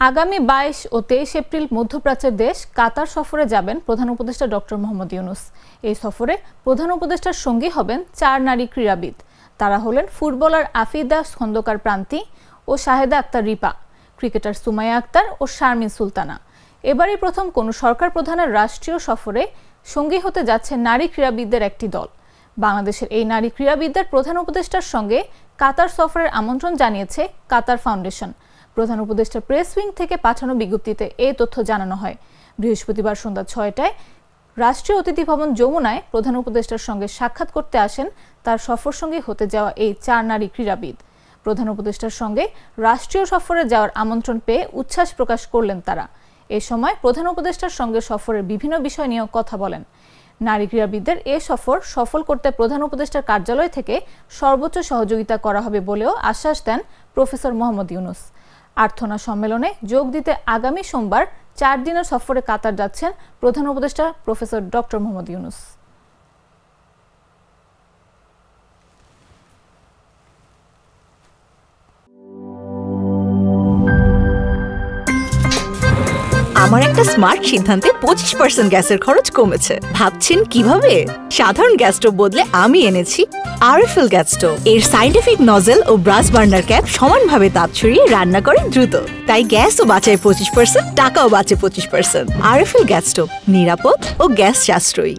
আগামী 22 ও 23 এপ্রিল মধ্যপ্রাচ্যের দেশ কাতার সফরে যাবেন প্রধান উপদেষ্টা ডক্টর মোহাম্মদ ইউনূস। এই সফরে প্রধান উপদেষ্টার সঙ্গী হবেন 4 নারী ক্রীড়াবিদ। তারা হলেন ফুটবলার আফিদা খন্দকার প্রান্তি ও শাহেদা আক্তার রিপা, ক্রিকেটার সুমাইয়া আক্তার ও শারমিন সুলতানা। এবারই প্রথম কোনো সরকার প্রধানের রাষ্ট্রীয় সফরে সঙ্গী হতে যাচ্ছে নারী ক্রীড়াবিদদের একটি দল। বাংলাদেশের এই নারী ক্রীড়াবিদদের প্রধান উপদেষ্টার সঙ্গে কাতার সফরের আমন্ত্রণ জানিয়েছে কাতার ফাউন্ডেশন। প্রধান উপদেষ্টা প্রেস উইং থেকে পাঠানো বিজ্ঞপ্তিতে এই তথ্য জানানো হয়। বৃহস্পতিবার সন্ধ্যা 6টায় রাষ্ট্রীয় অতিথি ভবন যমুনায় প্রধান উপদেষ্টার সঙ্গে সাক্ষাৎ করতে আসেন তার সফরসঙ্গী হতে যাওয়া এই 4 নারী ক্রীড়াবিদ। প্রধান উপদেষ্টার সঙ্গে রাষ্ট্রীয় সফরে যাওয়ার আমন্ত্রণ পেয়ে উচ্ছ্বাস প্রকাশ করলেন তারা। এ সময় প্রধান উপদেষ্টার সঙ্গে সফরের বিভিন্ন বিষয় নিয়েও কথা বলেন। নারী ক্রীড়াবিদদের এ সফর সফল করতে প্রধান উপদেষ্টার কার্যালয় থেকে সর্বোচ্চ সহযোগিতা করা হবে বলেও আশ্বাস দেন প্রফেসর মোহাম্মদ ইউনূস। আর্থনা সম্মেলনে যোগ দিতে আগামী সোমবার 4 দিনের সফরে কাতার যাচ্ছেন প্রধান উপদেষ্টা প্রফেসর ডক্টর মোহাম্মদ ইউনূস। আমার একটা স্মার্ট সিদ্ধান্তে 25% গ্যাসের খরচ কমেছে। ভাবছেন কিভাবে? সাধারণ গ্যাস স্টোভ বদলে আমি এনেছি আরএফএল গ্যাস স্টোভ। এর সাইন্টিফিক নজল ও ব্রাস বার্নার ক্যাপ সমানভাবে তাপ ছড়িয়ে রান্না করে দ্রুত, তাই গ্যাসও বাঁচায় 25%, টাকাও বাঁচে 25%। আরএফএল গ্যাস স্টোভ নিরাপদ ও গ্যাস সাশ্রয়ী।